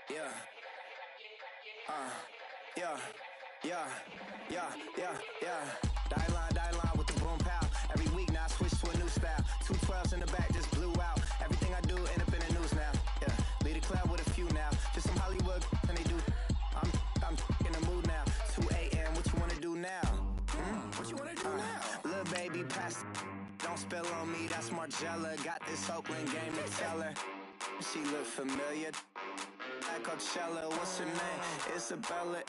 Yeah. Die line with the boom pow. Every week now I switch to a new style. 212s in the back just blew out. Everything I do end up in the news now. Yeah. Lead a club with a few now. Just some Hollywood and they do. I'm in the mood now. 2 a.m. What you wanna do now? What you wanna do now? Little baby pass. Don't spill on me. That's Margella. Got this Oakland game to tell her. She look familiar. Coachella, what's her name? Isabella,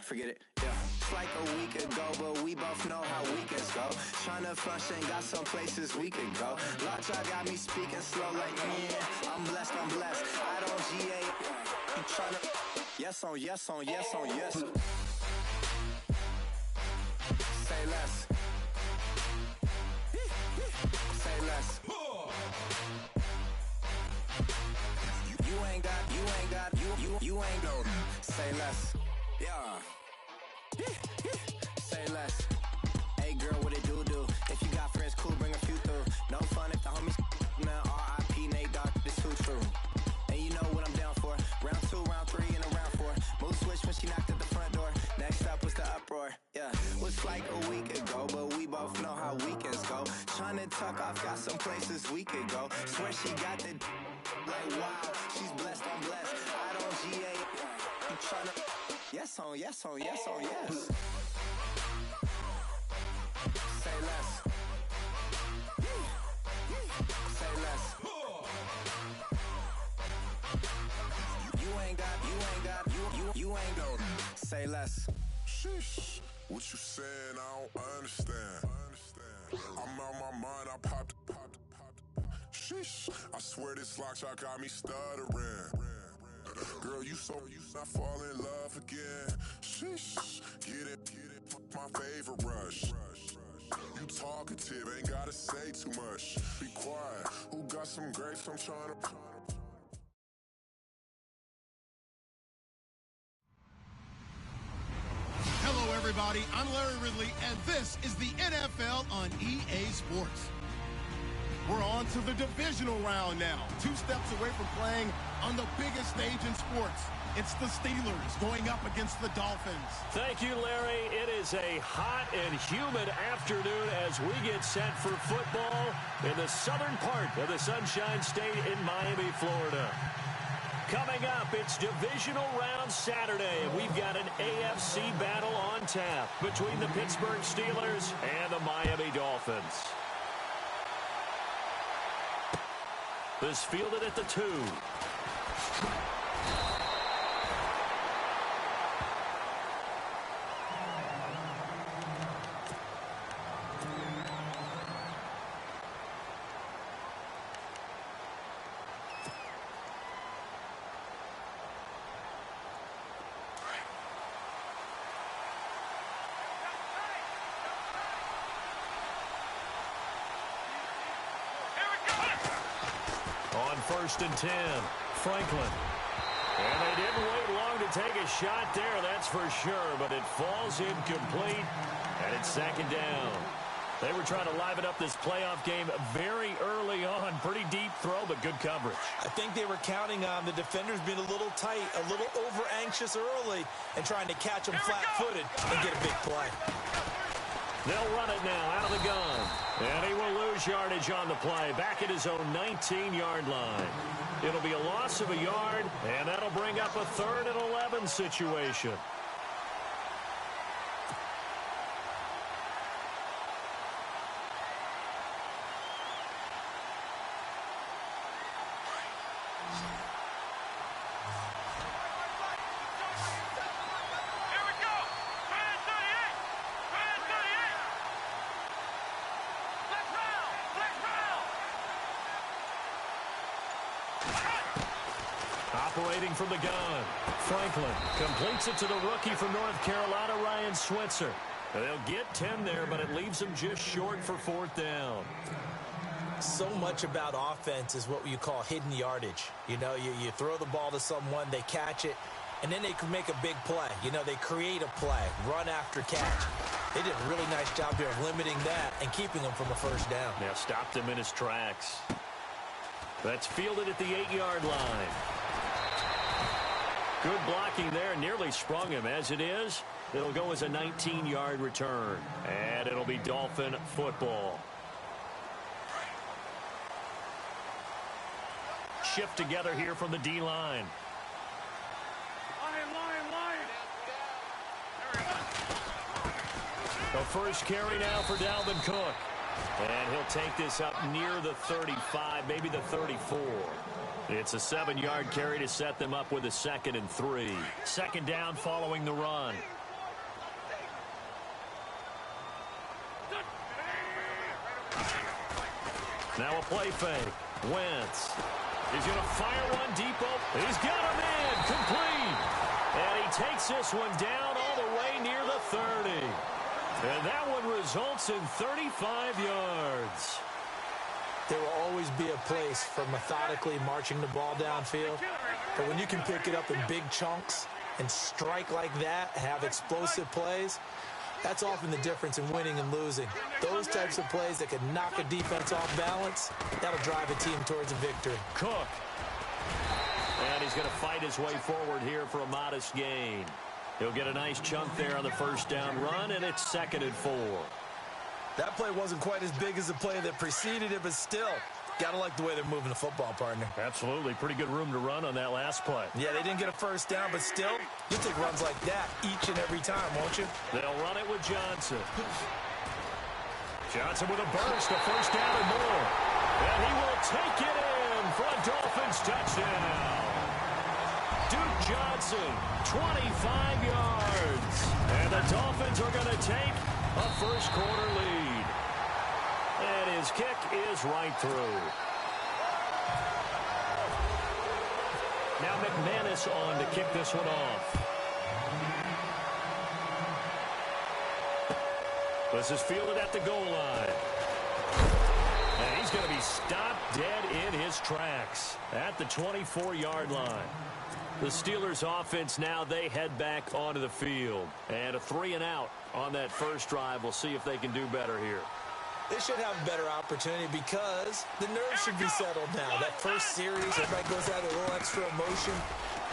forget it, yeah. It's like a week ago, but we both know how weekends go. Tryna function, got some places we could go. Lockjaw got me speaking slow like, yeah, I'm blessed. I don't GA, you tryna, yes on yes. Say less. Say less. You ain't no. Say less. Yeah. Say less. Hey girl, what it do? If you got friends, cool, bring a few through. No fun if the homies now. R.I.P. Nate Dogg, this too true. And you know what I'm down for. Round 2, round 3, and a round 4. Mood switch when she knocked at the front door. Next up was the uproar. Yeah, was like a week ago, but we both know how weekends go. Tryna tuck off, got some places we could go. Swear she got the like wow, she's blessed. I don't GA. You tryna yes on yes. Say less. Say less. You ain't no. Say less. Sheesh. What you saying? I don't understand. I'm out my mind. I popped. Sheesh. I swear this lockjaw got me stuttering. Girl, you not fall in love again. Sheesh. Get it. My favorite rush. You talkative, ain't gotta say too much. Be quiet. Who got some grapes? I'm trying to. Hello, everybody. I'm Larry Ridley, and this is the NFL on EA Sports. We're on to the divisional round now. 2 steps away from playing on the biggest stage in sports. It's the Steelers going up against the Dolphins. Thank you, Larry. It is a hot and humid afternoon as we get set for football in the southern part of the Sunshine State in Miami, Florida. Coming up, it's divisional round Saturday, and we've got an AFC battle on tap between the Pittsburgh Steelers and the Miami Dolphins. This fielded at the 2. On 1st and 10, Franklin. And they didn't wait long to take a shot there, that's for sure, but it falls incomplete, and it's 2nd down. They were trying to liven up this playoff game very early on. Pretty deep throw, but good coverage. I think they were counting on the defenders being a little tight, a little over-anxious early, and trying to catch them flat-footed and get a big play. They'll run it now out of the gun. And he will lose yardage on the play. Back at his own 19-yard line. It'll be a loss of a yard, and that'll bring up a 3rd and 11 situation. Operating from the gun, Franklin completes it to the rookie from North Carolina, Ryan Switzer. They'll get 10 there, but it leaves them just short for 4th down. So much about offense is what you call hidden yardage. You know, you throw the ball to someone, they catch it, and then they can make a big play. You know, they create a play, run after catch. They did a really nice job here of limiting that and keeping him from a 1st down. Now stopped him in his tracks. That's fielded at the 8-yard line. Good blocking there. Nearly sprung him. As it is, it'll go as a 19-yard return. And it'll be Dolphin football. Shift together here from the D-line. The first carry now for Dalvin Cook. And he'll take this up near the 35, maybe the 34. It's a 7-yard carry to set them up with a 2nd and 3. Second down following the run. Now a play fake. Wentz. He's going to fire one deep open. He's got him in. Complete. And he takes this one down all the way near the 30. And that one results in 35 yards. There will always be a place for methodically marching the ball downfield. But when you can pick it up in big chunks and strike like that, have explosive plays, that's often the difference in winning and losing. Those types of plays that can knock a defense off balance, that'll drive a team towards a victory. Cook. And he's going to fight his way forward here for a modest gain. He'll get a nice chunk there on the first down run, and it's 2nd and 4. That play wasn't quite as big as the play that preceded it, but still, got to like the way they're moving the football, partner. Absolutely. Pretty good room to run on that last play. Yeah, they didn't get a first down, but still, you take runs like that each and every time, won't you? They'll run it with Johnson. Johnson with a burst, a first down and more. And he will take it in for a Dolphins touchdown. Duke Johnson, 25 yards. And the Dolphins are going to take a first-quarter lead. And his kick is right through. Now McManus on to kick this one off. This is fielded at the goal line. And he's going to be stopped dead in his tracks at the 24-yard line. The Steelers offense now, they head back onto the field. And a 3-and-out on that first drive. We'll see if they can do better here. They should have a better opportunity because the nerves should be settled now. That first series, everybody goes out with a little extra emotion.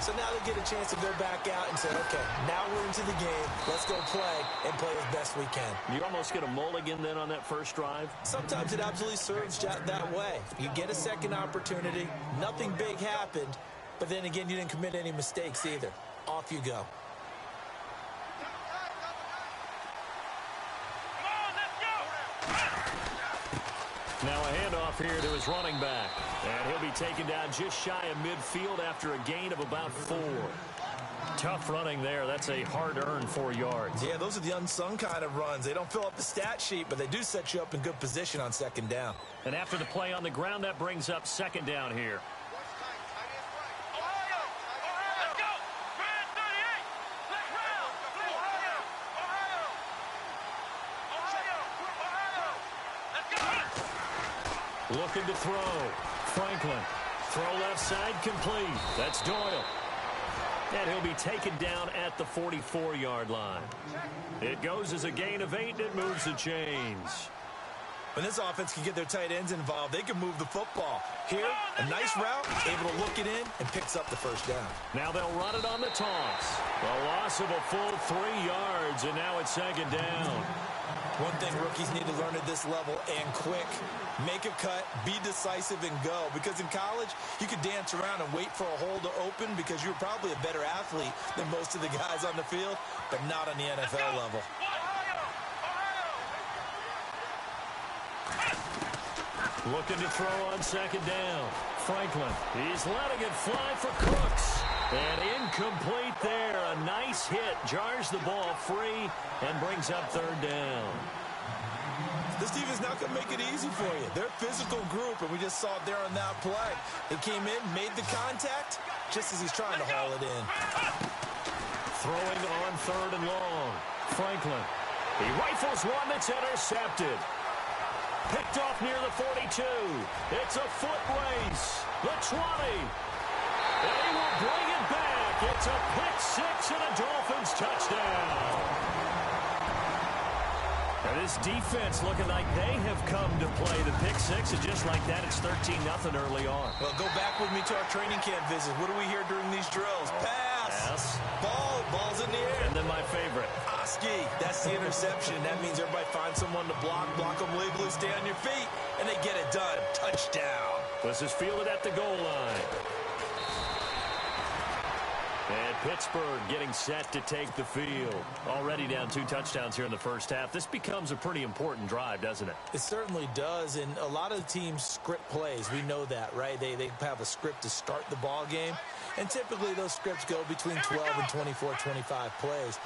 So now they get a chance to go back out and say, okay, now we're into the game. Let's go play and play as best we can. You almost get a mulligan then on that first drive? Sometimes it absolutely serves that way. You get a second opportunity. Nothing big happened. But then again, you didn't commit any mistakes either. Off you go. Now a handoff here to his running back. And he'll be taken down just shy of midfield after a gain of about 4. Tough running there. That's a hard-earned 4 yards. Yeah, those are the unsung kind of runs. They don't fill up the stat sheet, but they do set you up in good position on second down. And after the play on the ground, that brings up second down here. Looking to throw. Franklin. Throw left side complete. That's Doyle. And he'll be taken down at the 44-yard line. It goes as a gain of 8, and it moves the chains. When this offense can get their tight ends involved, they can move the football. Here, a nice route, able to look it in, and picks up the first down. Now they'll run it on the toss. A loss of a full 3 yards, and now it's second down. One thing rookies need to learn at this level, and quick, make a cut, be decisive, and go. Because in college, you could dance around and wait for a hole to open because you're probably a better athlete than most of the guys on the field, but not on the NFL level. Looking to throw on second down. Franklin, he's letting it fly for Cooks. And incomplete there. A nice hit. Jars the ball free and brings up third down. This defense not going to make it easy for you. They're a physical group, and we just saw it there on that play. He came in, made the contact, just as he's trying to haul it in. Throwing on third and long. Franklin. He rifles one that's intercepted. Picked off near the 42. It's a foot race. The 20. And he will bring it back. It's a pick six and a Dolphins touchdown. And this defense looking like they have come to play the pick six, and just like that, it's 13-0 early on. Well, go back with me to our training camp visit. What do we hear during these drills? Pass. the interception. That means everybody finds someone to block them legally, stay on your feet, and they get it done. Touchdown. This is fielded at the goal line. And Pittsburgh getting set to take the field. Already down 2 touchdowns here in the first half. This becomes a pretty important drive, doesn't it? It certainly does, and a lot of the teams script plays. We know that, right? They have a script to start the ball game, and typically those scripts go between 12 and 24, 25 plays.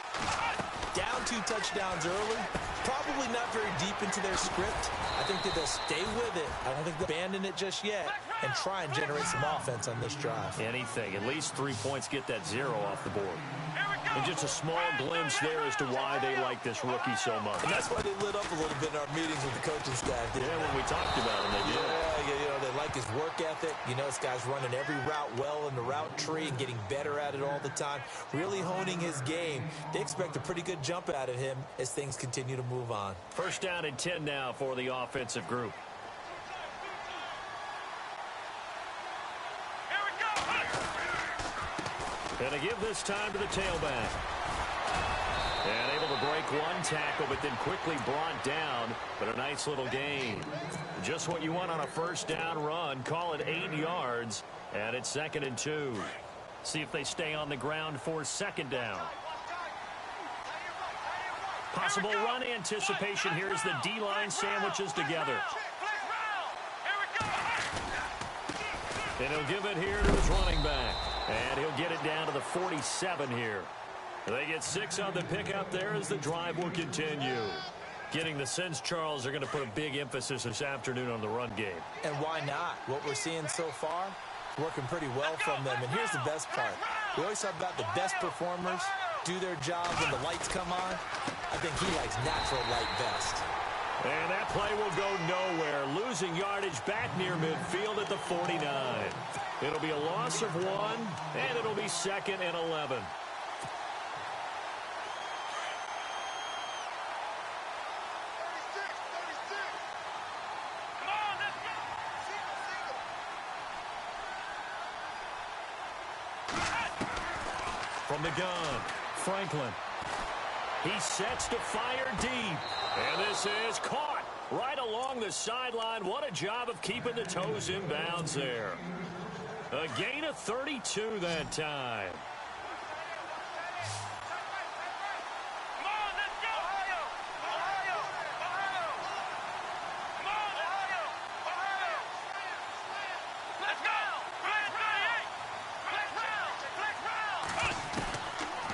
Down 2 touchdowns early, probably not very deep into their script. I think that they'll stay with it. I don't think they'll abandon it just yet and try and generate some offense on this drive. Anything. At least 3 points, get that 0 off the board. And just a small glimpse there as to why they like this rookie so much. And that's why they lit up a little bit in our meetings with the coaching staff. Yeah, when we talked about him, they did. Yeah, they like his work ethic. This guy's running every route well in the route tree and getting better at it all the time, really honing his game. They expect a pretty good jump out of him as things continue to move on. First down and 10 now for the offensive group. And they give this time to the tailback. And able to break one tackle, but then quickly brought down. But a nice little gain. Just what you want on a first down run. Call it 8 yards. And it's 2nd and 2. See if they stay on the ground for 2nd down. Possible run anticipation here as the D-line sandwiches together. And he'll give it here to his running back. And he'll get it down to the 47 here. They get 6 on the pickup there as the drive will continue. Getting the sense, Charles, they're going to put a big emphasis this afternoon on the run game. And why not? What we're seeing so far, working pretty well from them. And here's the best part. We always talk about the best performers do their job when the lights come on. I think he likes natural light best. And that play will go nowhere. Losing yardage back near midfield at the 49. It'll be a loss of 1, and it'll be 2nd and 11. From the gun, Franklin. He sets to fire deep. And this is caught right along the sideline. What a job of keeping the toes in bounds there. A gain of 32 that time.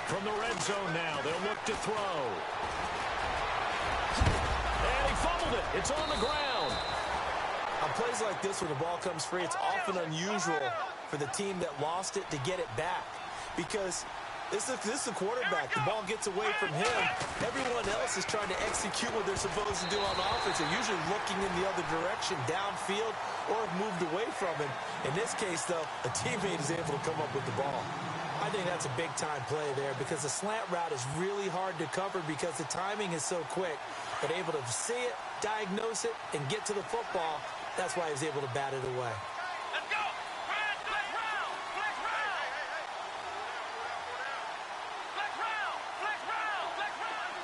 From the red zone now, they'll look to throw. And he fumbled it. It's on the ground. On plays like this where the ball comes free, it's often unusual for the team that lost it to get it back. Because this is a quarterback. The ball gets away from him. Everyone else is trying to execute what they're supposed to do on offense. They're usually looking in the other direction, downfield, or have moved away from him. In this case, though, a teammate is able to come up with the ball. I think that's a big-time play there because the slant route is really hard to cover because the timing is so quick. But able to see it, diagnose it, and get to the football, that's why he was able to bat it away. Let's go! Flex round! Flex round! Flex round! Flex round! Flex round!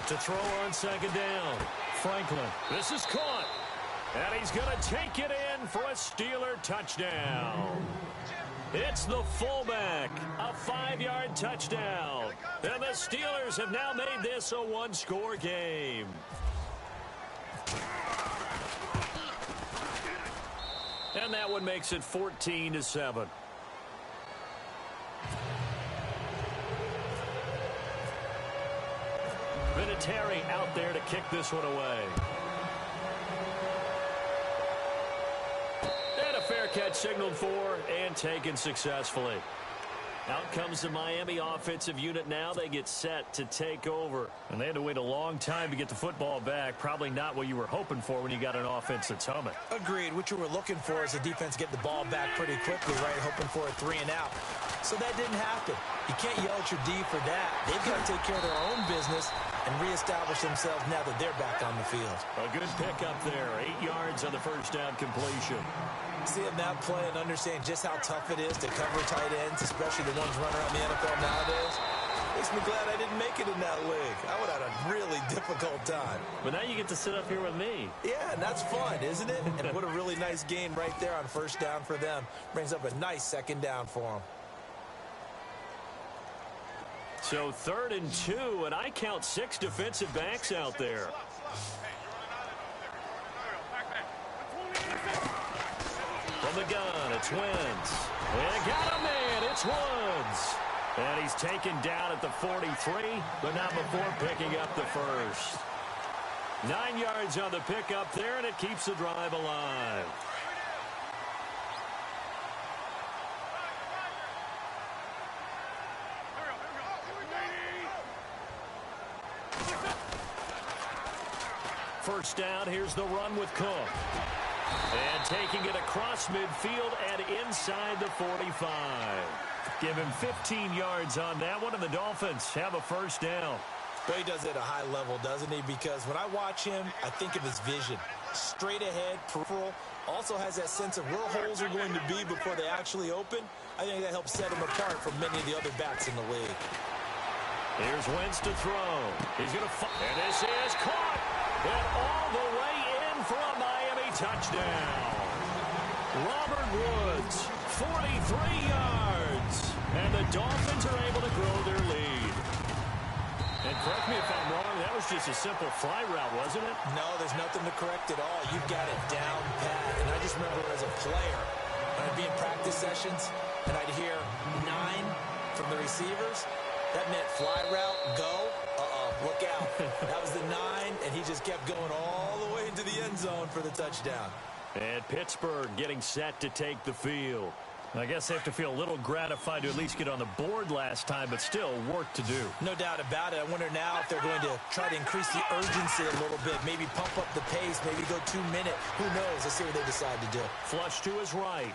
To throw on 2nd down. Franklin. This is caught. And he's going to take it in for a Steeler touchdown. It's the fullback. A 5-yard touchdown. And the Steelers have now made this a 1-score game. And that one makes it 14-7. Vinatieri out there to kick this one away. And a fair catch signaled for and taken successfully. Out comes the Miami offensive unit now. They get set to take over. And they had to wait a long time to get the football back. Probably not what you were hoping for when you got an offense that's humming. Agreed. What you were looking for is the defense get the ball back pretty quickly, right? Hoping for a 3-and-out. So that didn't happen. You can't yell at your D for that. They've got to take care of their own business and reestablish themselves now that they're back on the field. A good pickup there. 8 yards on the first down completion. Seeing that play and understanding just how tough it is to cover tight ends, especially the ones running around the NFL nowadays, makes me glad I didn't make it in that league. I would have had a really difficult time. But now you get to sit up here with me. Yeah, and that's fun, isn't it? And what a really nice gain right there on first down for them. Brings up a nice second down for them. So 3rd and 2, and I count 6 defensive backs out there. From the gun, it's Wentz. And got a man, it's Woods. And he's taken down at the 43, but not before picking up the first. 9 yards on the pickup there, and it keeps the drive alive. First down, here's the run with Cook. And taking it across midfield and inside the 45. Give him 15 yards on that one, and the Dolphins have a first down. But he does it at a high level, doesn't he? Because when I watch him, I think of his vision. Straight ahead, peripheral. Also has that sense of where holes are going to be before they actually open. I think that helps set him apart from many of the other backs in the league. Here's Wentz to throw. He's going to fire. And this is caught. And all the way in for a Miami touchdown. Robert Woods, 43 yards. And the Dolphins are able to grow their lead. And correct me if I'm wrong, that was just a simple fly route, wasn't it? No, there's nothing to correct at all. You've got it down pat. And I just remember as a player, when I'd be in practice sessions, and I'd hear 9 from the receivers, that meant fly route, go, look out. That was the 9, and he just kept going all the way into the end zone for the touchdown. And Pittsburgh getting set to take the field. I guess they have to feel a little gratified to at least get on the board last time, but still work to do. No doubt about it. I wonder now if they're going to try to increase the urgency a little bit, maybe pump up the pace, maybe go 2-minute. Who knows? Let's see what they decide to do. Flush to his right.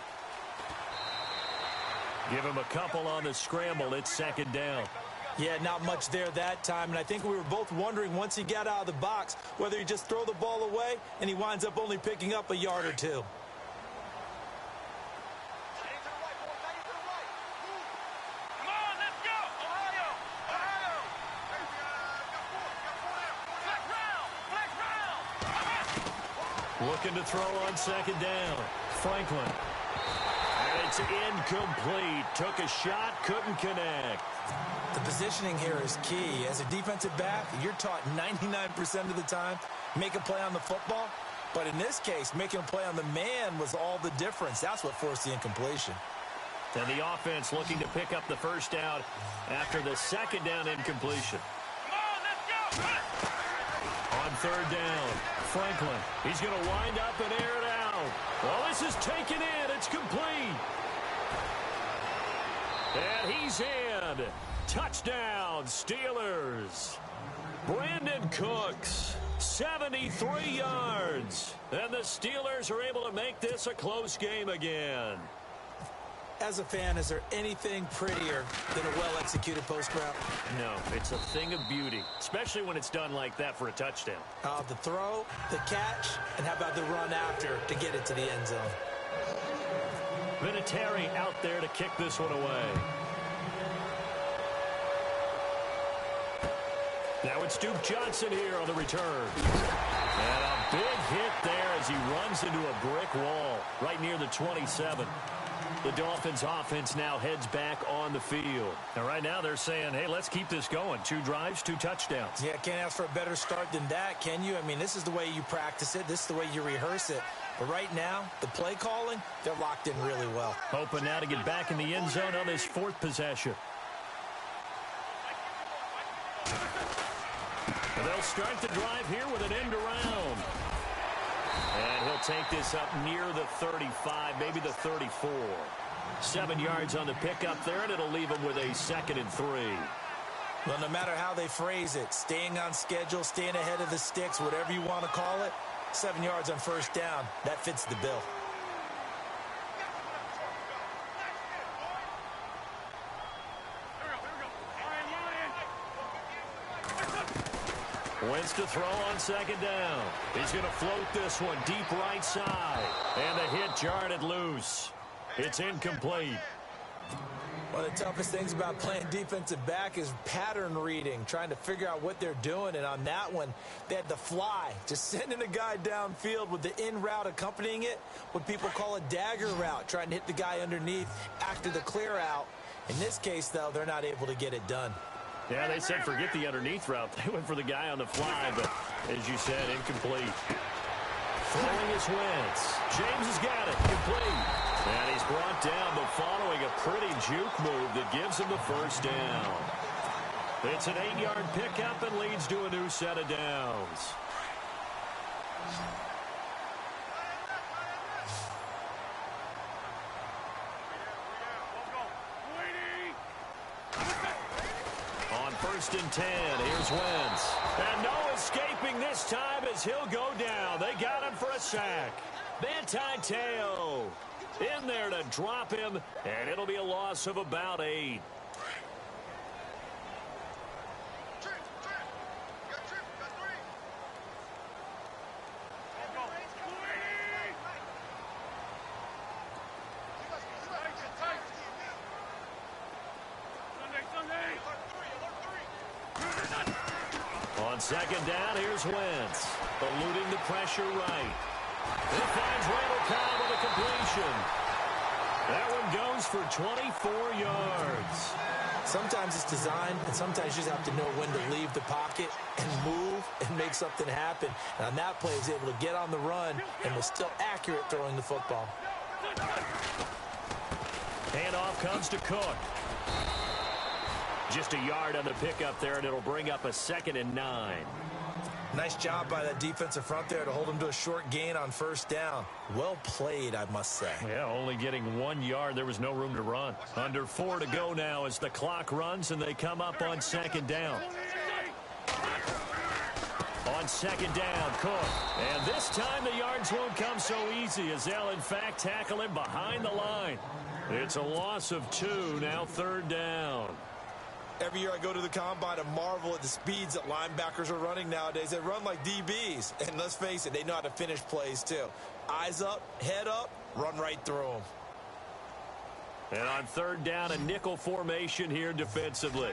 Give him a couple on the scramble. It's second down. Yeah, not much there that time, and I think we were both wondering once he got out of the box whether he just throw the ball away and he winds up only picking up a yard or two. Looking to throw on second down. Franklin. And it's incomplete. Took a shot, couldn't connect. The positioning here is key. As a defensive back, you're taught 99% of the time, make a play on the football. But in this case, making a play on the man was all the difference. That's what forced the incompletion. And the offense looking to pick up the first down after the second down incompletion. On third down, Franklin. He's going to wind up and air it out. Well, this is taken in. It's complete. And he's in. Touchdown, Steelers. Brandon Cooks, 73 yards. And the Steelers are able to make this a close game again. As a fan, is there anything prettier than a well-executed post route? No, it's a thing of beauty, especially when it's done like that for a touchdown. The throw, the catch, and how about the run after to get it to the end zone? Vinatieri out there to kick this one away. Now it's Duke Johnson here on the return. And a big hit there as he runs into a brick wall right near the 27. The Dolphins offense now heads back on the field. And right now they're saying, hey, let's keep this going. 2 drives, 2 touchdowns. Yeah, can't ask for a better start than that, can you? I mean, this is the way you practice it. This is the way you rehearse it. But right now, the play calling, they're locked in really well. Hoping now to get back in the end zone on this 4th possession. And they'll start the drive here with an end around. And he'll take this up near the 35, maybe the 34. 7 yards on the pickup there, and it'll leave him with a 2nd and 3. Well, no matter how they phrase it, staying on schedule, staying ahead of the sticks, whatever you want to call it, 7 yards on first down, that fits the bill. Wins to throw on second down. He's going to float this one deep right side. And the hit jarred it loose. It's incomplete. One of the toughest things about playing defensive back is pattern reading, trying to figure out what they're doing. And on that one, they had to fly, just sending a guy downfield with the in route accompanying it, what people call a dagger route, trying to hit the guy underneath after the clear out. In this case, though, they're not able to get it done. Yeah, they said forget the underneath route. They went for the guy on the fly, but as you said, incomplete. Throwing his Wentz. James has got it. Complete. And he's brought down, but following a pretty juke move that gives him the first down. It's an 8-yard pickup and leads to a new set of downs. On 1st and 10, here's Wentz. And no escaping this time as he'll go down. They got him for a sack. Manti-Te'o in there to drop him, and it'll be a loss of about 8. On second down, here's Wentz. Eluding the pressure right. It finds Randall Cobb with a completion. That one goes for 24 yards. Sometimes it's designed, and sometimes you just have to know when to leave the pocket and move and make something happen. And on that play, he was able to get on the run and was still accurate throwing the football. Handoff comes to Cook. Just a yard on the pickup there, and it'll bring up a 2nd and 9. Nice job by that defensive front there to hold him to a short gain on 1st down. Well played, I must say. Yeah, only getting 1 yard. There was no room to run. Under 4 to go now as the clock runs, and they come up on 2nd down. On 2nd down, Cook. And this time the yards won't come so easy as they'll, in fact, tackle him behind the line. It's a loss of 2, now 3rd down. Every year I go to the combine and marvel at the speeds that linebackers are running nowadays. They run like DBs. And let's face it, they know how to finish plays too. Eyes up, head up, run right through them. And on 3rd down, a nickel formation here defensively.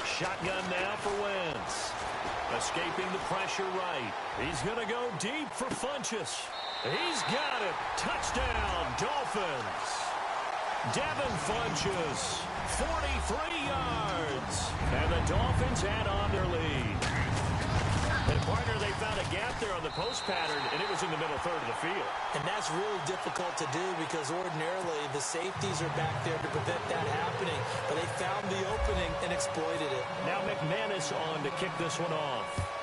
Shotgun now for Wentz. Escaping the pressure right. He's going to go deep for Funchess. He's got it. Touchdown, Dolphins. Devin Funchess, 43 yards. And the Dolphins add on their lead. And partner, they found a gap there on the post pattern, and it was in the middle third of the field. And that's really difficult to do because ordinarily the safeties are back there to prevent that happening. But they found the opening and exploited it. Now McManus on to kick this one off.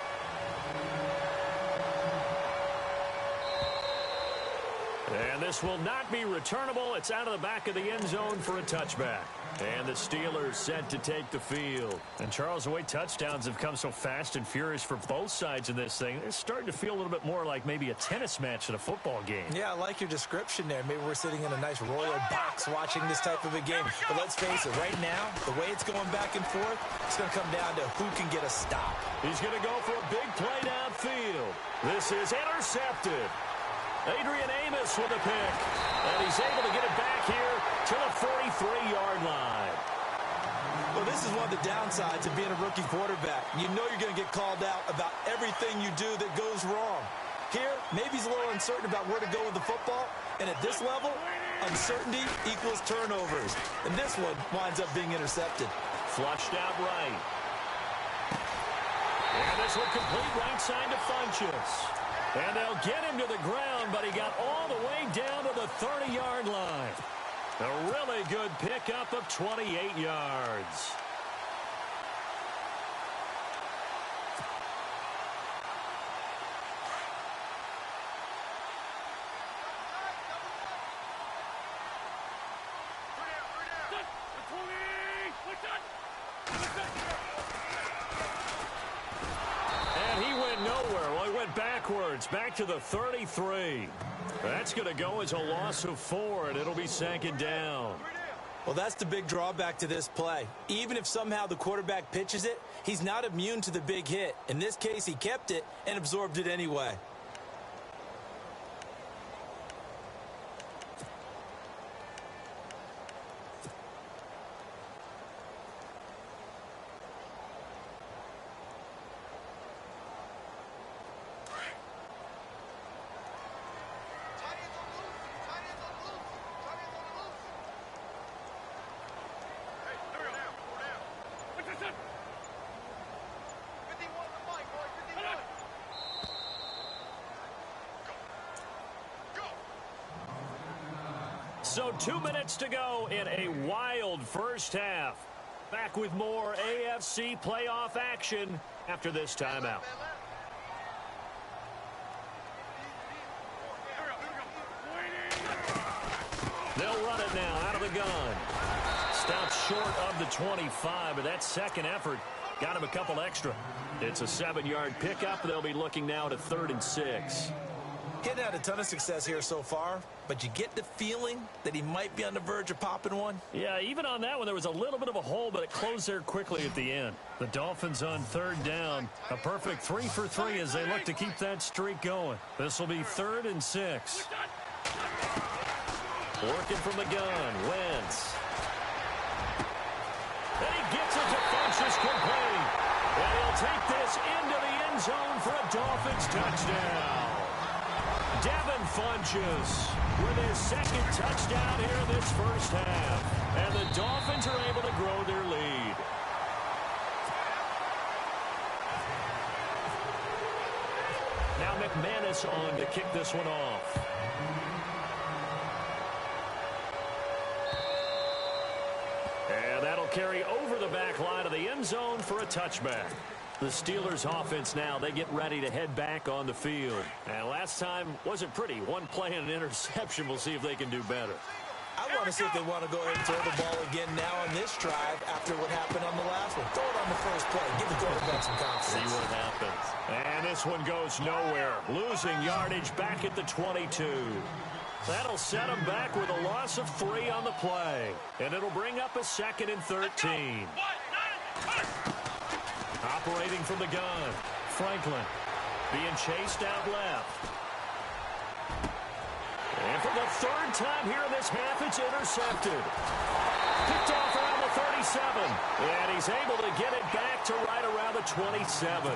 And this will not be returnable. It's out of the back of the end zone for a touchback. And the Steelers set to take the field. And Charles, the way touchdowns have come so fast and furious for both sides of this thing, it's starting to feel a little bit more like maybe a tennis match than a football game. Yeah, I like your description there. Maybe we're sitting in a nice royal box watching this type of a game. But let's face it, right now, the way it's going back and forth, it's going to come down to who can get a stop. He's going to go for a big play downfield. This is intercepted. Adrian Amos with a pick. And he's able to get it back here to the 43-yard line. Well, this is one of the downsides of being a rookie quarterback. You know you're going to get called out about everything you do that goes wrong. Here, maybe he's a little uncertain about where to go with the football. And at this level, uncertainty equals turnovers. And this one winds up being intercepted. Flushed out right. And this one complete right side to Funchess. And they'll get him to the ground, but he got all the way down to the 30-yard line. A really good pickup of 28 yards. And he went nowhere. Well, he went went backwards, back to the 33. That's going to go as a loss of 4, and it'll be 2nd down. Well, that's the big drawback to this play. Even if somehow the quarterback pitches it, he's not immune to the big hit. In this case, he kept it and absorbed it anyway. So 2 minutes to go in a wild first half. Back with more AFC playoff action after this timeout. They'll run it now out of the gun. Stopped short of the 25, but that second effort got him a couple extra. It's a 7-yard pickup. They'll be looking now to 3rd and 6. He's had a ton of success here so far, but you get the feeling that he might be on the verge of popping one. Yeah, even on that one, there was a little bit of a hole, but it closed there quickly at the end. The Dolphins on 3rd down. A perfect 3 for 3 as they look to keep that streak going. This will be 3rd and 6. Working from the gun, Wentz. And he gets it to Funchess complete. And he'll take this into the end zone for a Dolphins touchdown. Devin Funchess with his 2nd touchdown here in this first half. And the Dolphins are able to grow their lead. Now McManus on to kick this one off. And that'll carry over the back line of the end zone for a touchback. The Steelers offense now, they get ready to head back on the field. And last time wasn't pretty. One play and an interception. We'll see if they can do better. I want to see if they want to go ahead and throw the ball again now on this drive after what happened on the last one. Throw it on the first play. Give the quarterback some confidence. See what happens. And this one goes nowhere. Losing yardage back at the 22. That'll set them back with a loss of 3 on the play. And it'll bring up a 2nd and 13. Operating from the gun, Franklin being chased out left. And for the 3rd time here in this half, it's intercepted. Picked off around the 37. And he's able to get it back to right around the 27.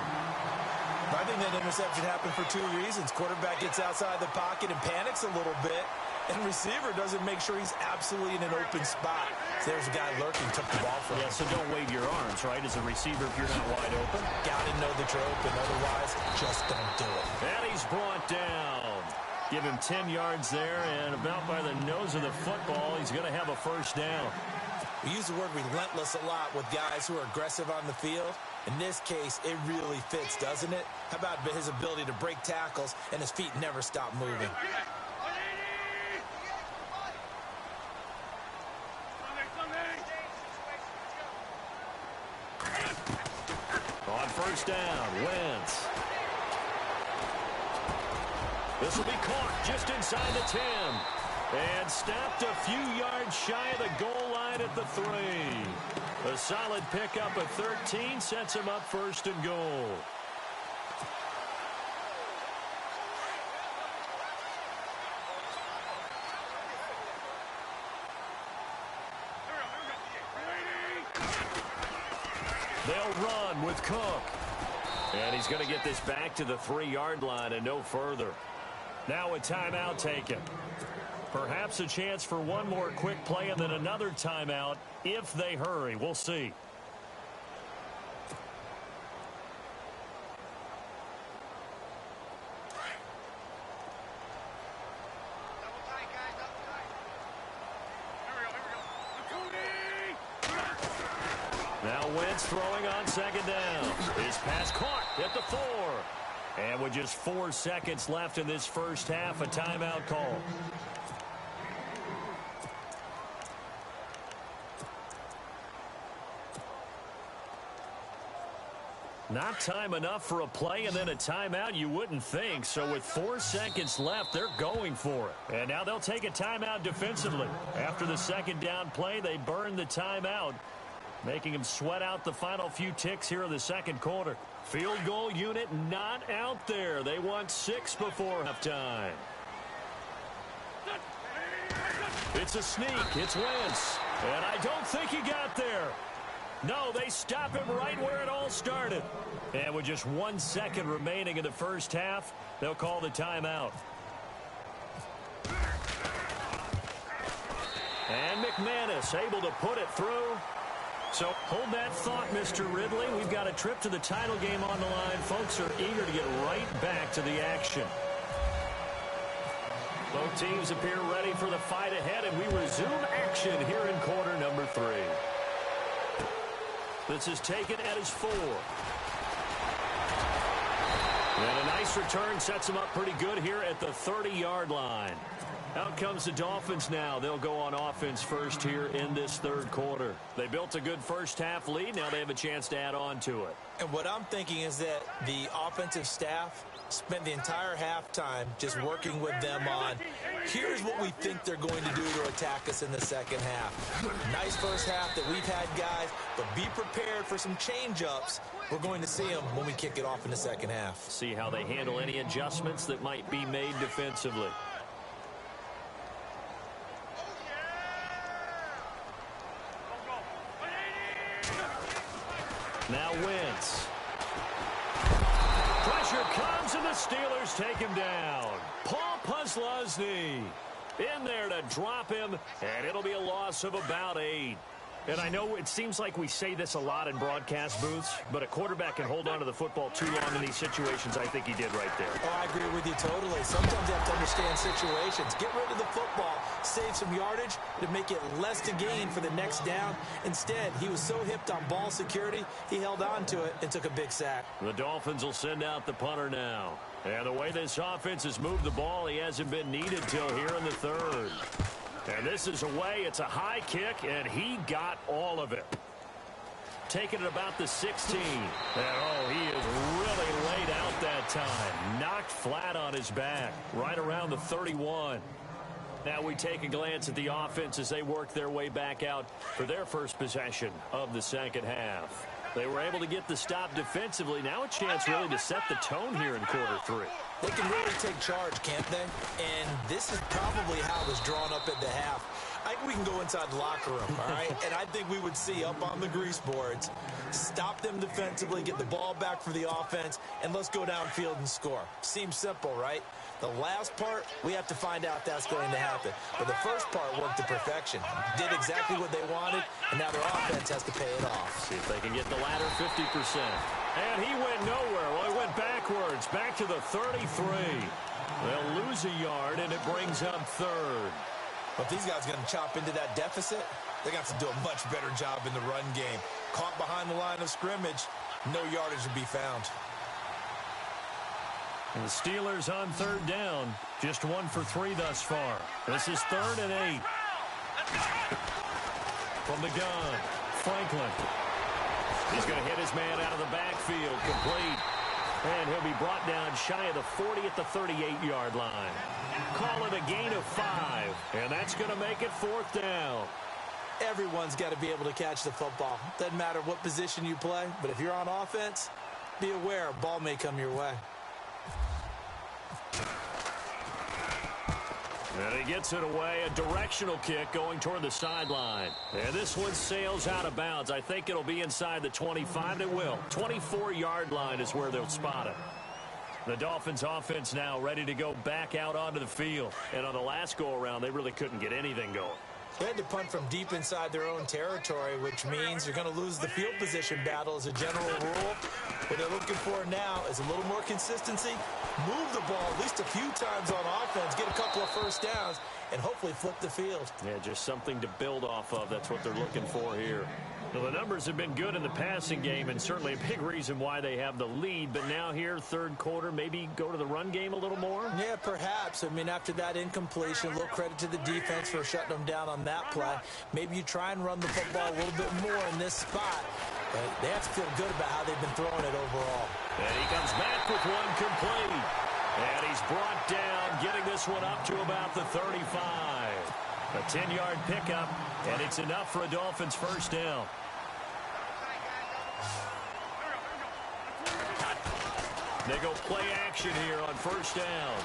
I think that interception happened for 2 reasons. Quarterback gets outside the pocket and panics a little bit. And receiver doesn't make sure he's absolutely in an open spot. So there's a guy lurking, took the ball from him. Yeah, so don't wave your arms, right, as a receiver if you're not wide open. Got to know that you're open. Otherwise, just don't do it. And he's brought down. Give him 10 yards there, and about by the nose of the football, he's going to have a first down. We use the word relentless a lot with guys who are aggressive on the field. In this case, it really fits, doesn't it? How about his ability to break tackles and his feet never stop moving? On first down, Wentz. This will be caught just inside the 10. And stopped a few yards shy of the goal line at the 3. A solid pickup of 13 sets him up 1st and goal. They'll run with Cook. And he's going to get this back to the 3-yard line and no further. Now a timeout taken. Perhaps a chance for one more quick play and then another timeout if they hurry. We'll see. Now Wentz throwing on 2nd down. His pass caught at the 4. And with just 4 seconds left in this first half, a timeout call. Not time enough for a play and then a timeout, you wouldn't think. So with 4 seconds left, they're going for it. And now they'll take a timeout defensively. After the second down play, they burn the timeout, making them sweat out the final few ticks here in the second quarter. Field goal unit not out there. They want 6 before halftime. It's a sneak. It's Wentz. And I don't think he got there. No, they stop him right where it all started. And with just 1 second remaining in the first half, they'll call the timeout. And McManus able to put it through. So hold that thought, Mr. Ridley. We've got a trip to the title game on the line. Folks are eager to get right back to the action. Both teams appear ready for the fight ahead, and we resume action here in quarter number 3. This is taken at his 4. And a nice return sets him up pretty good here at the 30-yard line. Out comes the Dolphins now. They'll go on offense first here in this third quarter. They built a good first half lead. Now they have a chance to add on to it. And what I'm thinking is that the offensive staff spent the entire halftime just working with them on, here's what we think they're going to do to attack us in the second half. Nice first half that we've had, guys, but be prepared for some change-ups. We're going to see them when we kick it off in the second half. See how they handle any adjustments that might be made defensively. Now Wentz. Pressure comes and the Steelers take him down. Paul Posluszny in there to drop him, and it'll be a loss of about 8. And I know it seems like we say this a lot in broadcast booths, but a quarterback can hold on to the football too long in these situations. I think he did right there. Oh, I agree with you totally. Sometimes you have to understand situations. Get rid of the football, save some yardage to make it less to gain for the next down. Instead, he was so hipped on ball security, he held on to it and took a big sack. The Dolphins will send out the punter now. And the way this offense has moved the ball, he hasn't been needed till here in the third. And this is away. It's a high kick, and he got all of it. Taking it about the 16. And, oh, he is really laid out that time. Knocked flat on his back. Right around the 31. Now we take a glance at the offense as they work their way back out for their first possession of the second half. They were able to get the stop defensively. Now a chance really to set the tone here in quarter 3. They can really take charge, can't they? And this is probably how it was drawn up at the half. I think we can go inside the locker room, all right? And I think we would see up on the grease boards, stop them defensively, get the ball back for the offense, and let's go downfield and score. Seems simple, right? The last part, we have to find out if that's going to happen. But the first part worked to perfection. Did exactly what they wanted, and now their offense has to pay it off. See if they can get the latter 50%. And he went nowhere. Well, he went backwards, back to the 33. They'll lose a yard, and it brings up third. But these guys are going to chop into that deficit. They're going to have to do a much better job in the run game. Caught behind the line of scrimmage, no yardage to be found. And the Steelers on third down. Just 1 for 3 thus far. This is 3rd and 8. From the gun, Franklin. He's going to hit his man out of the backfield. Complete. And he'll be brought down shy of the 40 at the 38-yard line. Call it a gain of 5. And that's going to make it 4th down. Everyone's got to be able to catch the football. Doesn't matter what position you play, but if you're on offense, be aware a ball may come your way. And he gets it away, a directional kick going toward the sideline. And this one sails out of bounds. I think it'll be inside the 25. It will. 24-yard line is where they'll spot it. The Dolphins offense now ready to go back out onto the field. And on the last go-around, they really couldn't get anything going. They had to punt from deep inside their own territory, which means you're going to lose the field position battle as a general rule. What they're looking for now is a little more consistency, move the ball at least a few times on offense, get a couple of first downs, and hopefully flip the field. Yeah, just something to build off of. That's what they're looking for here. Well, the numbers have been good in the passing game, and certainly a big reason why they have the lead. But now here, third quarter, maybe go to the run game a little more? Yeah, perhaps. I mean, after that incompletion, a little credit to the defense for shutting them down on that play. Maybe you try and run the football a little bit more in this spot. They have to feel good about how they've been throwing it overall. And he comes back with one complete. And he's brought down, getting this one up to about the 35. A 10-yard pickup, and it's enough for a Dolphins first down. They go play action here on first down.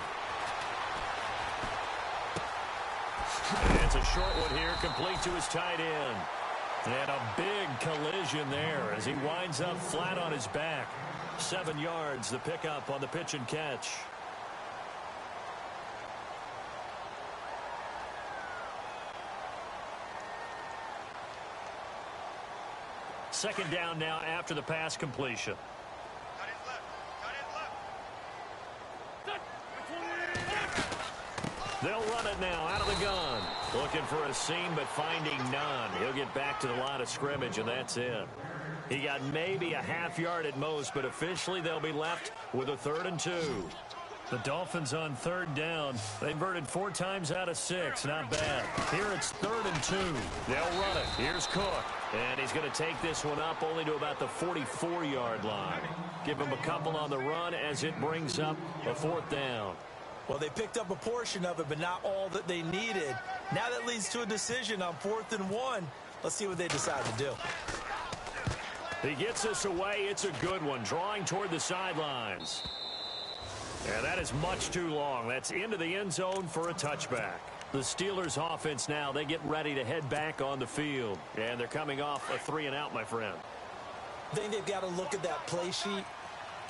And it's a short one here, complete to his tight end. And a big collision there as he winds up flat on his back. 7 yards, the pickup on the pitch and catch. Second down now after the pass completion. They'll run it now out of the gun. Looking for a seam, but finding none. He'll get back to the line of scrimmage, and that's it. He got maybe a half yard at most, but officially they'll be left with a 3rd and 2. The Dolphins on third down. They converted 4 times out of 6. Not bad. Here it's 3rd and 2. They'll run it. Here's Cook. And he's going to take this one up only to about the 44-yard line. Give him a couple on the run as it brings up a 4th down. Well, they picked up a portion of it, but not all that they needed. Now that leads to a decision on 4th and 1. Let's see what they decide to do. He gets this away. It's a good one. Drawing toward the sidelines. And that is much too long. That's into the end zone for a touchback. The Steelers offense now, they get ready to head back on the field. And they're coming off a 3-and-out, my friend. I think they've got to look at that play sheet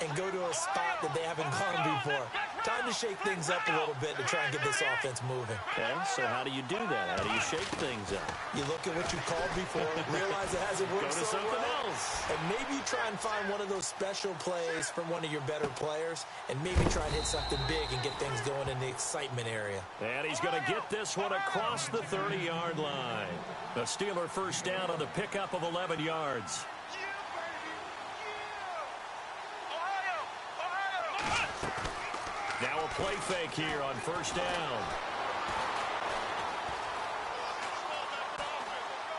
and go to a spot that they haven't gone before. Time to shake things up a little bit to try and get this offense moving. Okay, so how do you do that? How do you shake things up? You look at what you called before, realize it hasn't worked Go to so something well, else. and maybe you try and find one of those special plays from one of your better players, and maybe try and hit something big and get things going in the excitement area. And he's going to get this one across the 30-yard line. The Steeler first down on the pickup of 11 yards. Now a play fake here on first down.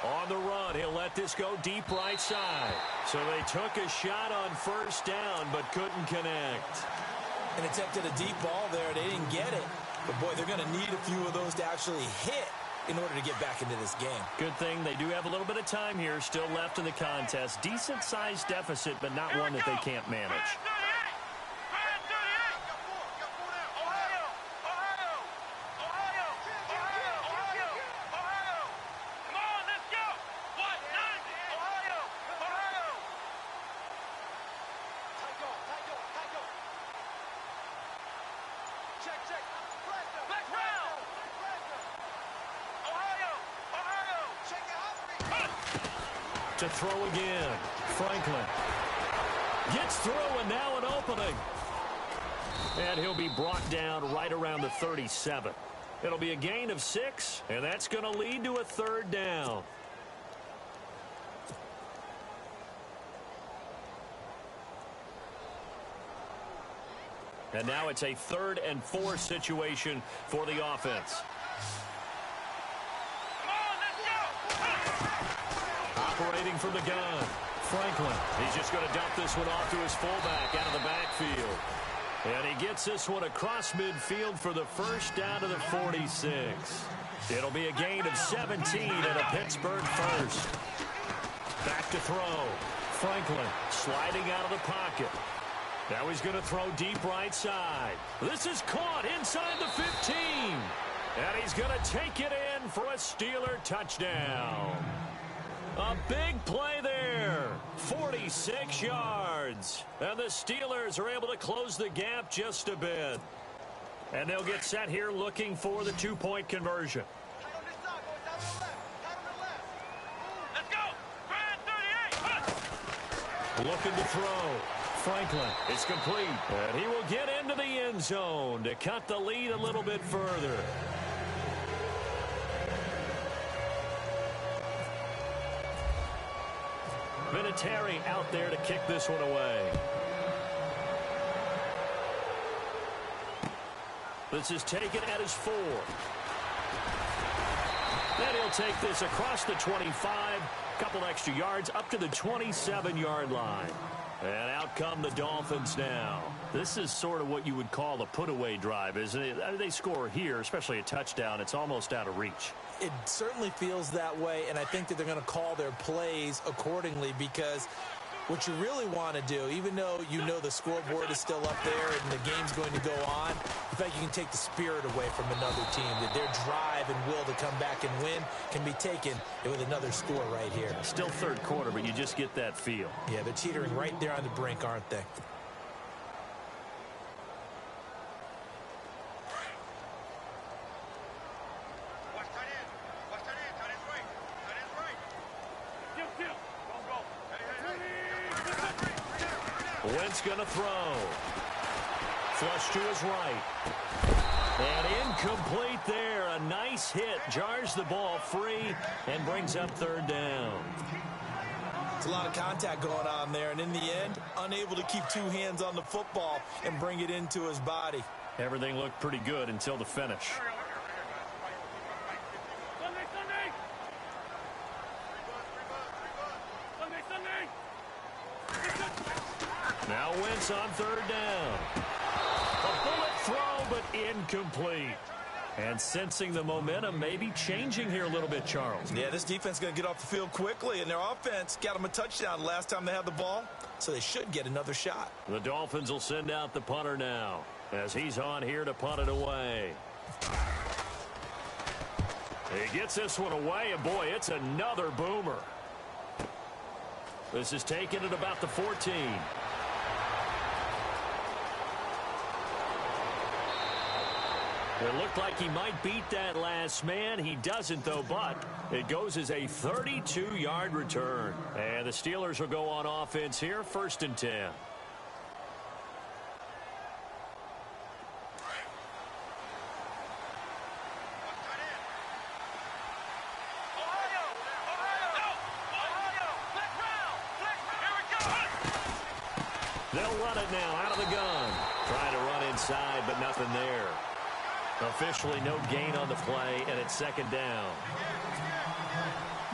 On the run, he'll let this go deep right side. So they took a shot on first down, but couldn't connect. And attempted a deep ball there. They didn't get it. But, boy, they're going to need a few of those to actually hit in order to get back into this game. Good thing they do have a little bit of time here still left in the contest. Decent-sized deficit, but not one that they can't manage. To throw again. Franklin gets through, and now an opening. And he'll be brought down right around the 37. It'll be a gain of 6, and that's going to lead to a 3rd down. And now it's a 3rd and 4 situation for the offense. Operating from the gun, Franklin. He's just going to dump this one off to his fullback out of the backfield. And he gets this one across midfield for the first down to the 46. It'll be a gain of 17 and a Pittsburgh first. Back to throw. Franklin sliding out of the pocket. Now he's going to throw deep right side. This is caught inside the 15. And he's going to take it in for a Steeler touchdown. A big play there. 46 yards. And the Steelers are able to close the gap just a bit. And they'll get set here looking for the 2-point conversion. Let's go. 38. Looking to throw. Franklin is complete. And he will get into the end zone to cut the lead a little bit further. Vinatieri out there to kick this one away. This is taken at his 4. And he'll take this across the 25, couple extra yards up to the 27-yard line. And out come the Dolphins now. This is sort of what you would call a put-away drive, isn't it? I mean, they score here, especially a touchdown. It's almost out of reach. It certainly feels that way, and I think that they're going to call their plays accordingly because what you really want to do, even though you know the scoreboard is still up there and the game's going to go on, in fact, you can take the spirit away from another team, that their drive and will to come back and win can be taken with another score right here. Still third quarter, but you just get that feel. Yeah, they're teetering right there on the brink, aren't they? Wentz going to throw. Flush to his right. And incomplete there. A nice hit. Jars the ball free and brings up third down. It's a lot of contact going on there, and in the end, unable to keep two hands on the football and bring it into his body. Everything looked pretty good until the finish. Now Wentz on third down. A bullet throw, but incomplete. And sensing the momentum, maybe changing here a little bit, Charles. Yeah, this defense is going to get off the field quickly, and their offense got them a touchdown last time they had the ball, so they should get another shot. The Dolphins will send out the punter now as he's on here to punt it away. He gets this one away, and boy, it's another boomer. This is taken at about the 14. It looked like he might beat that last man. He doesn't, though, but it goes as a 32-yard return. And the Steelers will go on offense here, 1st and 10. They'll run it now out of the gun. Trying to run inside, but nothing there. Officially no gain on the play, and it's 2nd down.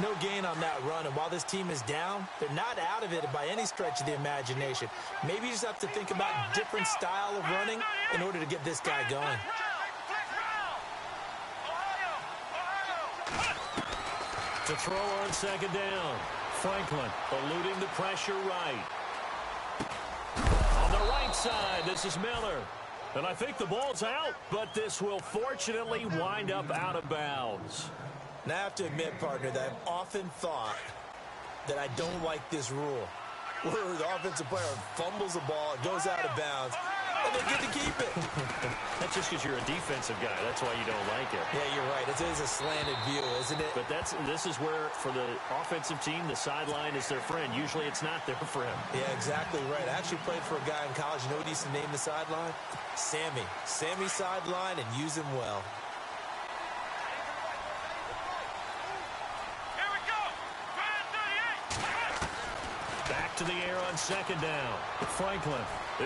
No gain on that run, and while this team is down, they're not out of it by any stretch of the imagination. Maybe you just have to think about a different style of running in order to get this guy going. To throw on 2nd down. Franklin eluding the pressure right. On the right side, this is Miller. And I think the ball's out, but this will fortunately wind up out of bounds. Now, I have to admit, partner, that I've often thought that I don't like this rule, where the offensive player fumbles the ball, it goes out of bounds, and they get to keep it. That's just because you're a defensive guy. That's why you don't like it. Yeah, you're right. It is a slanted view, isn't it? But this is where, for the offensive team, the sideline is their friend. Usually it's not their friend. Yeah, exactly right. I actually played for a guy in college. You know what he used to name the sideline? Sammy. Sammy sideline, and use him well. Here we go. Back to the air on 2nd down. Franklin.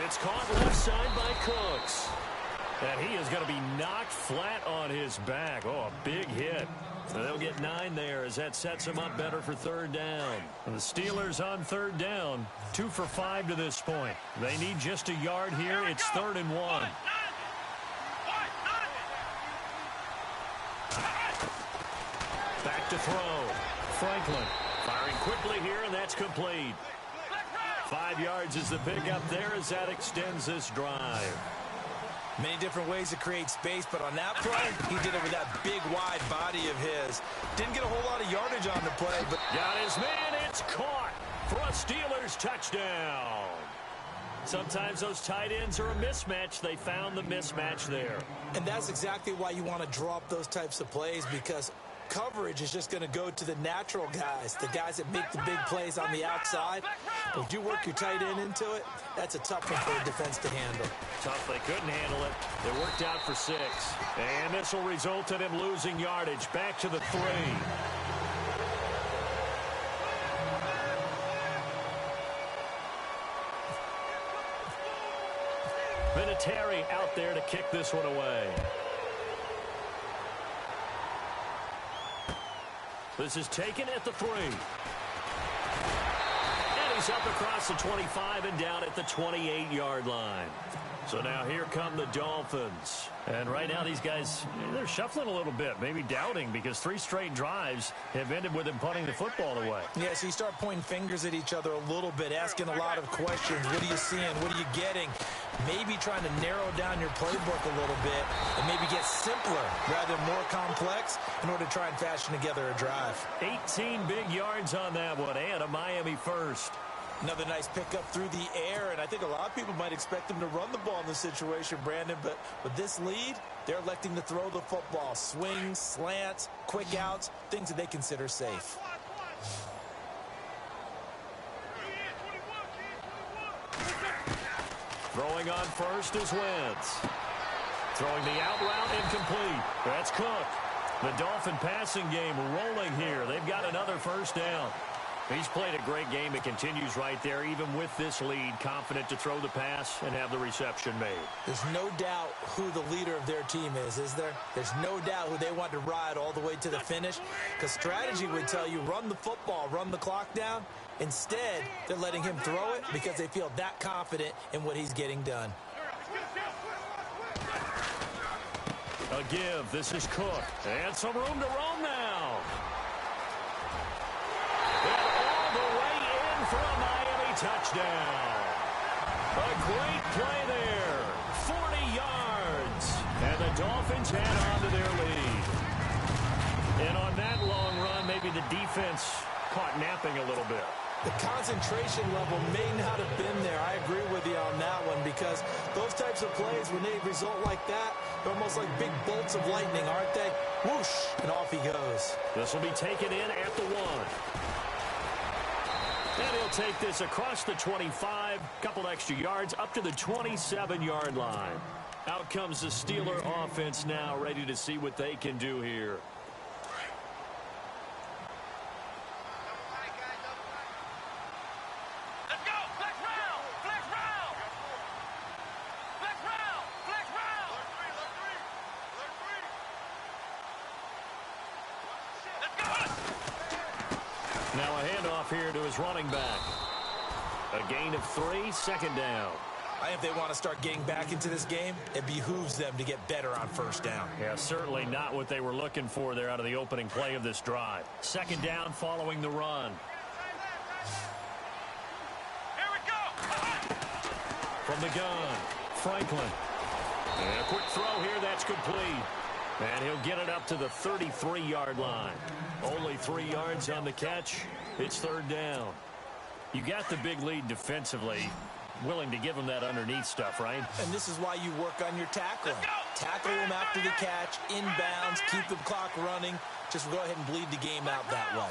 It's caught left side by Cooks. And he is going to be knocked flat on his back. Oh, a big hit. And they'll get 9 there as that sets them up better for 3rd down. And the Steelers on 3rd down, 2 for 5 to this point. They need just a yard here. It's 3rd and 1. Back to throw. Franklin firing quickly here, and that's complete. 5 yards is the pickup there as that extends this drive. Many different ways to create space, but on that play, he did it with that big, wide body of his. Didn't get a whole lot of yardage on the play, but got his man. It's caught for a Steelers touchdown. Sometimes those tight ends are a mismatch. They found the mismatch there. And that's exactly why you want to draw up those types of plays, because coverage is just going to go to the natural guys, the guys that make the big plays on the outside. But if you work your tight end into it, that's a tough one for the defense to handle. Tough. They couldn't handle it. They worked out for 6. And this will result in him losing yardage. Back to the 3. Vinatieri out there to kick this one away. This is taken at the 3. And he's up across the 25 and down at the 28-yard line. So now here come the Dolphins. And right now these guys, they're shuffling a little bit, maybe doubting, because 3 straight drives have ended with them punting the football away. Yeah, so you start pointing fingers at each other a little bit, asking a lot of questions. What are you seeing? What are you getting? Maybe trying to narrow down your playbook a little bit and maybe get simpler rather than more complex in order to try and fashion together a drive. 18 big yards on that one, and a Miami first. Another nice pickup through the air, and I think a lot of people might expect them to run the ball in this situation, Brandon, but with this lead, they're electing to throw the football. Swings, slants, quick outs, things that they consider safe. Throwing on first is Wentz. Throwing the out route incomplete. That's Cook. The Dolphin passing game rolling here. They've got another first down. He's played a great game. It continues right there, even with this lead, confident to throw the pass and have the reception made. There's no doubt who the leader of their team is there? There's no doubt who they want to ride all the way to the finish, because strategy would tell you run the football, run the clock down. Instead, they're letting him throw it because they feel that confident in what he's getting done. A give. This is Cook. And some room to roam now. And all the way in for a Miami touchdown. A great play there. 40 yards. And the Dolphins add on to their lead. And on that long run, maybe the defense caught napping a little bit. The concentration level may not have been there. I agree with you on that one, because those types of plays, when they result like that, they're almost like big bolts of lightning, aren't they? Whoosh, and off he goes. This will be taken in at the 1. And he'll take this across the 25, couple extra yards, up to the 27-yard line. Out comes the Steeler offense now, ready to see what they can do here. Now a handoff here to his running back. A gain of 3, second down. If they want to start getting back into this game, it behooves them to get better on first down. Yeah, certainly not what they were looking for there out of the opening play of this drive. Second down following the run. Here we go. From the gun, Franklin. And a quick throw here, that's complete. And he'll get it up to the 33-yard line. Only 3 yards on the catch. It's third down. You got the big lead defensively. Willing to give them that underneath stuff, right? And this is why you work on your tackling. Tackle them after the catch, inbounds, keep the clock running. Just go ahead and bleed the game out that way.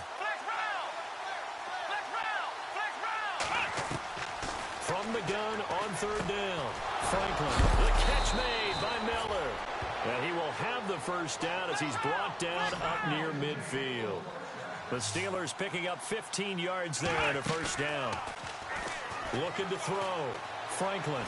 From the gun on third down, Franklin. The catch made by Miller. And he will have the first down as he's brought down up near midfield. The Steelers picking up 15 yards there and a first down. Looking to throw. Franklin.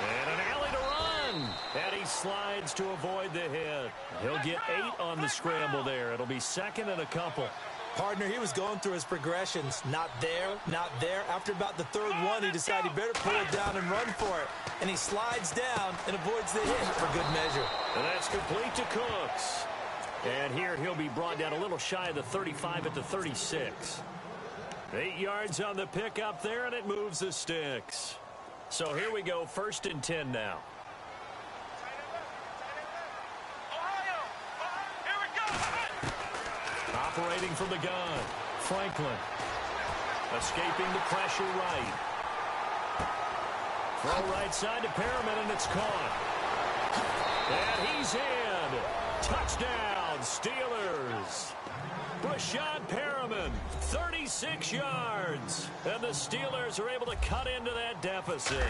And an alley to run. And he slides to avoid the hit. He'll get 8 on the scramble there. It'll be second and a couple. Partner, he was going through his progressions. Not there, not there. After about the third one, he decided he better pull it down and run for it. And he slides down and avoids the hit for good measure. And that's complete to Cooks. And here he'll be brought down a little shy of the 35 at the 36. 8 yards on the pickup there, and it moves the sticks. So here we go, first and 10 now. Here we go. Operating from the gun, Franklin. Escaping the pressure right. Throw right side to Perriman, and it's caught. And he's in. Touchdown, Steelers. Rashad Perriman, 36 yards. And the Steelers are able to cut into that deficit.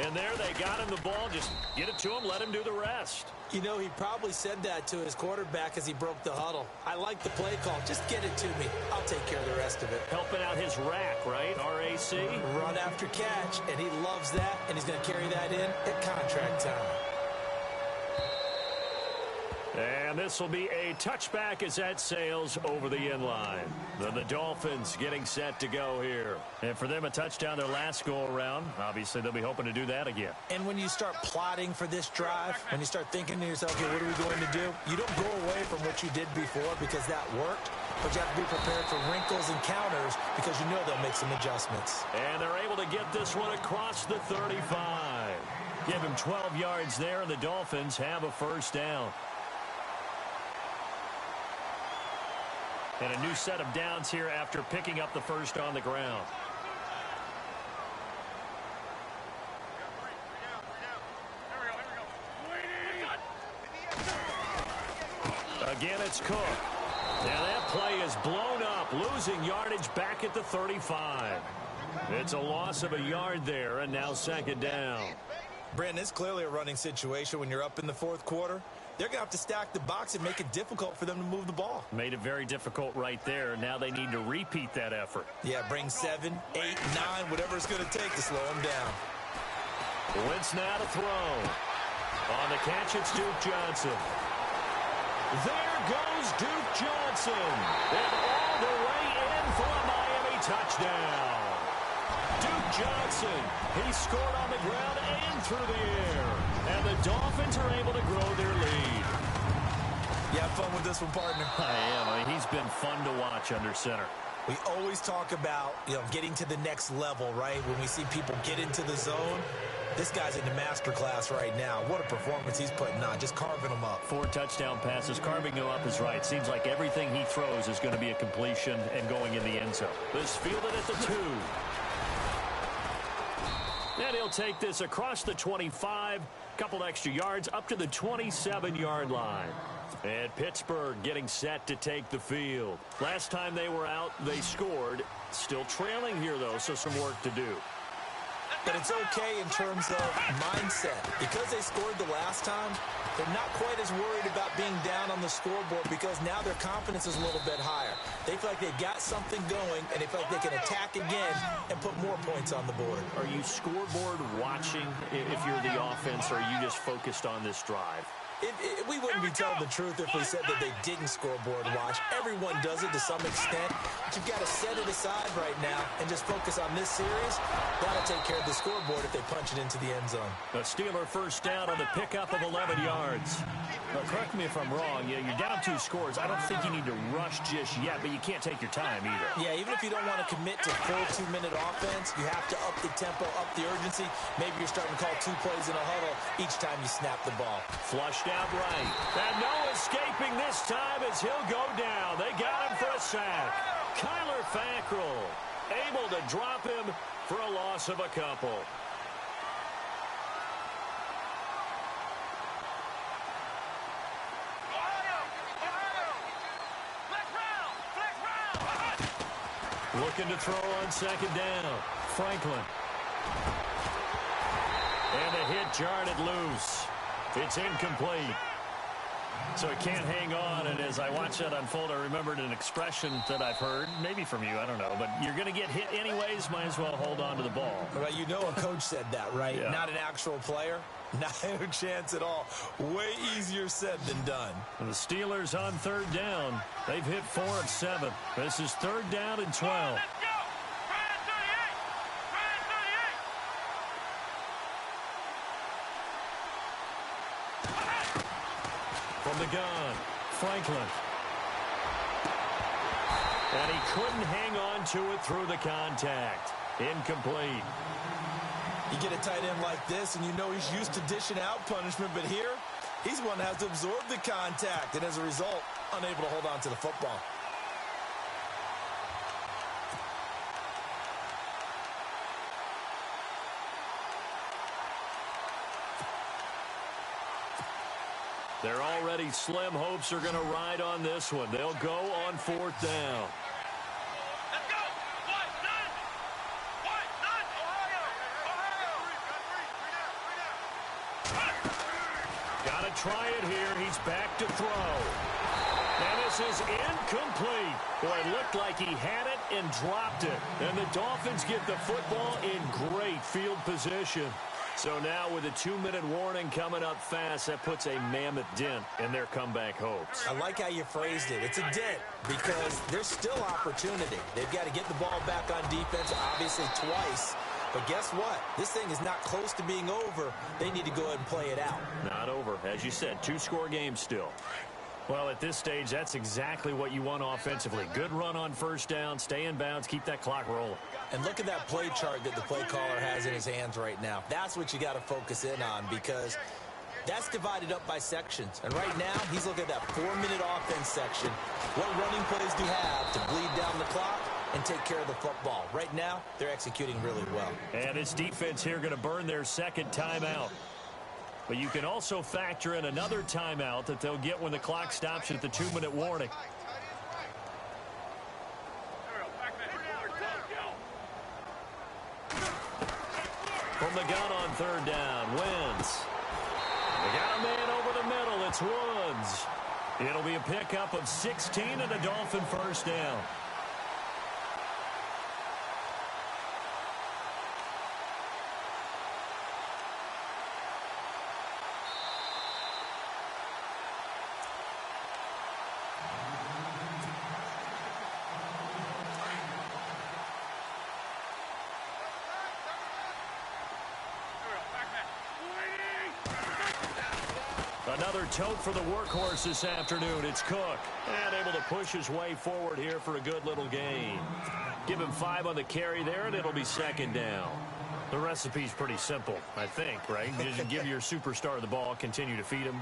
And there they got him the ball. Just get it to him, let him do the rest. You know, he probably said that to his quarterback as he broke the huddle. I like the play call. Just get it to me. I'll take care of the rest of it. Helping out his rack, right? RAC. Run after catch, and he loves that, and he's going to carry that in at contract time. And this will be a touchback as that sails over the inline. The Dolphins getting set to go here. And for them, a touchdown their last go-around. Obviously, they'll be hoping to do that again. And when you start plotting for this drive, when you start thinking to yourself, okay, what are we going to do? You don't go away from what you did before because that worked. But you have to be prepared for wrinkles and counters because you know they'll make some adjustments. And they're able to get this one across the 35. Give him 12 yards there, and the Dolphins have a first down. And a new set of downs here after picking up the first on the ground. Again, it's Cook. Now that play is blown up, losing yardage back at the 35. It's a loss of a yard there, and now second down. Brandon, it's clearly a running situation when you're up in the fourth quarter. They're going to have to stack the box and make it difficult for them to move the ball. Made it very difficult right there. Now they need to repeat that effort. Yeah, bring 7, 8, 9, whatever it's going to take to slow them down. Wentz now to throw. On the catch, it's Duke Johnson. There goes Duke Johnson. And all the way in for a Miami touchdown. Duke Johnson, he scored on the ground and through the air. And the Dolphins are able to grow their lead. You have fun with this one, partner? I am. I mean, he's been fun to watch under center. We always talk about, getting to the next level, right? When we see people get into the zone, this guy's in the master class right now. What a performance he's putting on, just carving them up. 4 touchdown passes. Carving them up is right. Seems like everything he throws is going to be a completion and going in the end zone. This fielded at the 2. And he'll take this across the 25, couple extra yards up to the 27-yard line. And Pittsburgh getting set to take the field. Last time they were out, they scored. Still trailing here, though, so some work to do. But it's okay in terms of mindset. Because they scored the last time, they're not quite as worried about being down on the scoreboard because now their confidence is a little bit higher. They feel like they've got something going, and they feel like they can attack again and put more points on the board. Are you scoreboard watching if you're the offense, or are you just focused on this drive? We wouldn't be telling the truth if we said that they didn't scoreboard watch. Everyone does it to some extent. But you've got to set it aside right now and just focus on this series. That'll take care of the scoreboard if they punch it into the end zone. A Steeler first down on the pickup of 11 yards. Now, correct me if I'm wrong. You're down 2 scores. I don't think you need to rush just yet, but you can't take your time either. Yeah, even if you don't want to commit to full 2-minute offense, you have to up the tempo, up the urgency. Maybe you're starting to call 2 plays in a huddle each time you snap the ball. Flushed out right. And no escaping this time as he'll go down. They got him for a sack. Kyler Fackrell able to drop him for a loss of a couple. Looking to throw on second down. Franklin. And a hit jarred it loose. It's incomplete. So it can't hang on, and as I watch that unfold, I remembered an expression that I've heard, maybe from you, I don't know, but you're going to get hit anyways, might as well hold on to the ball. Well, a coach said that, right? Yeah. Not an actual player. Not a chance at all. Way easier said than done. And the Steelers on third down. They've hit 4 of 7. This is third down and 12. From the gun, Franklin. And he couldn't hang on to it through the contact. Incomplete. You get a tight end like this, and you know he's used to dishing out punishment, but here, he's one that has to absorb the contact, and as a result, unable to hold on to the football. They're already slim hopes are going to ride on this one. They'll go on fourth down. Let's go. Got to try it here. He's back to throw. And this is incomplete. Boy, it looked like he had it and dropped it. And the Dolphins get the football in great field position. So now with a 2-minute warning coming up fast, that puts a mammoth dent in their comeback hopes. I like how you phrased it. It's a dent because there's still opportunity. They've got to get the ball back on defense, obviously twice. But guess what? This thing is not close to being over. They need to go ahead and play it out. Not over. As you said, 2-score game still. Well, at this stage, that's exactly what you want offensively. Good run on first down, stay in bounds, keep that clock rolling. And look at that play chart that the play caller has in his hands right now. That's what you got to focus in on because that's divided up by sections. And right now, he's looking at that 4-minute offense section. What running plays do you have to bleed down the clock and take care of the football? Right now, they're executing really well. And this defense here going to burn their second timeout. But you can also factor in another timeout that they'll get when the clock stops at the 2-minute warning. From the gun on third down, Wentz. They got a man over the middle. It's Woods. It'll be a pickup of 16 and a Dolphin first down. Another tote for the workhorse this afternoon. It's Cook. And able to push his way forward here for a good little gain. Give him 5 on the carry there, and it'll be second down. The recipe's pretty simple, I think, right? Just give your superstar the ball, continue to feed him.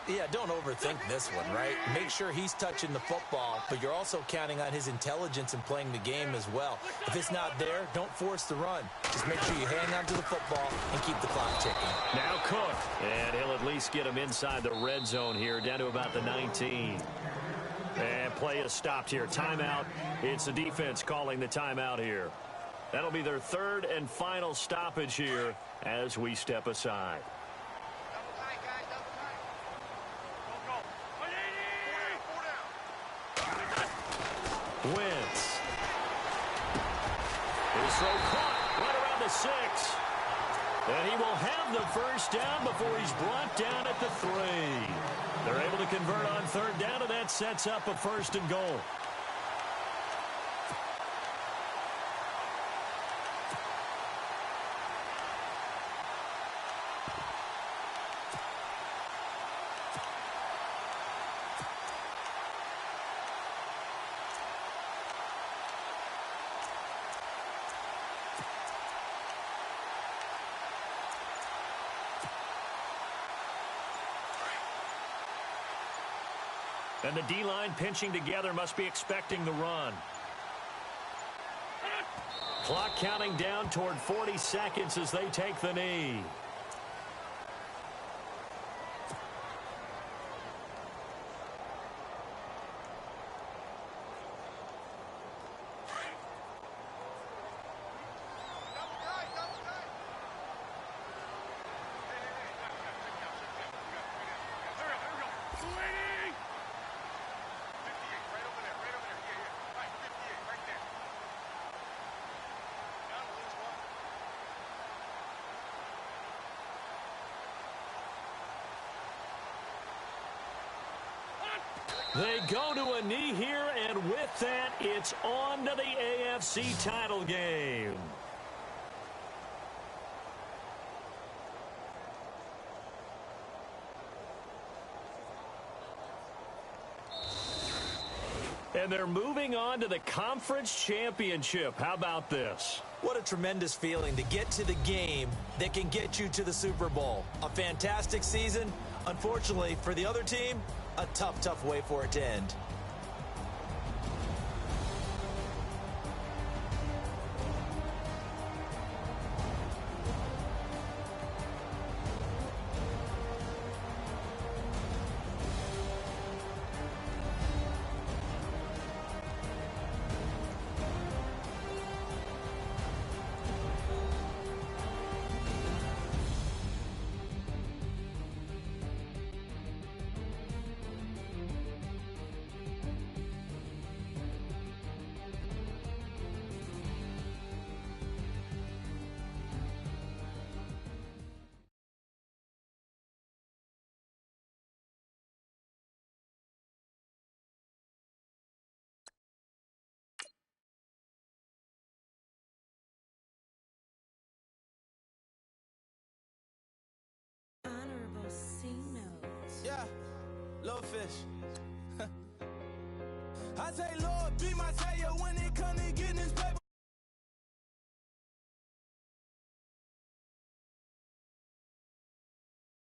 Yeah, don't overthink this one, right? Make sure he's touching the football, but you're also counting on his intelligence in playing the game as well. If it's not there, don't force the run. Just make sure you hang on to the football and keep the clock ticking. Now Cook, and he'll at least get him inside the red zone here, down to about the 19. And play is stopped here. Timeout. It's the defense calling the timeout here. That'll be their third and final stoppage here as we step aside. Wentz. His throw caught right around the 6. And he will have the first down before he's brought down at the 3. They're able to convert on third down, and that sets up a first and goal. And the D-line pinching together must be expecting the run. Clock counting down toward 40 seconds as they take the knee. They go to a knee here, and with that, it's on to the AFC title game. And they're moving on to the conference championship. How about this? What a tremendous feeling to get to the game that can get you to the Super Bowl. A fantastic season. Unfortunately, for the other team, a tough, tough way for it to end. Little fish. I say, Lord, be my savior when it comes to getting this paper.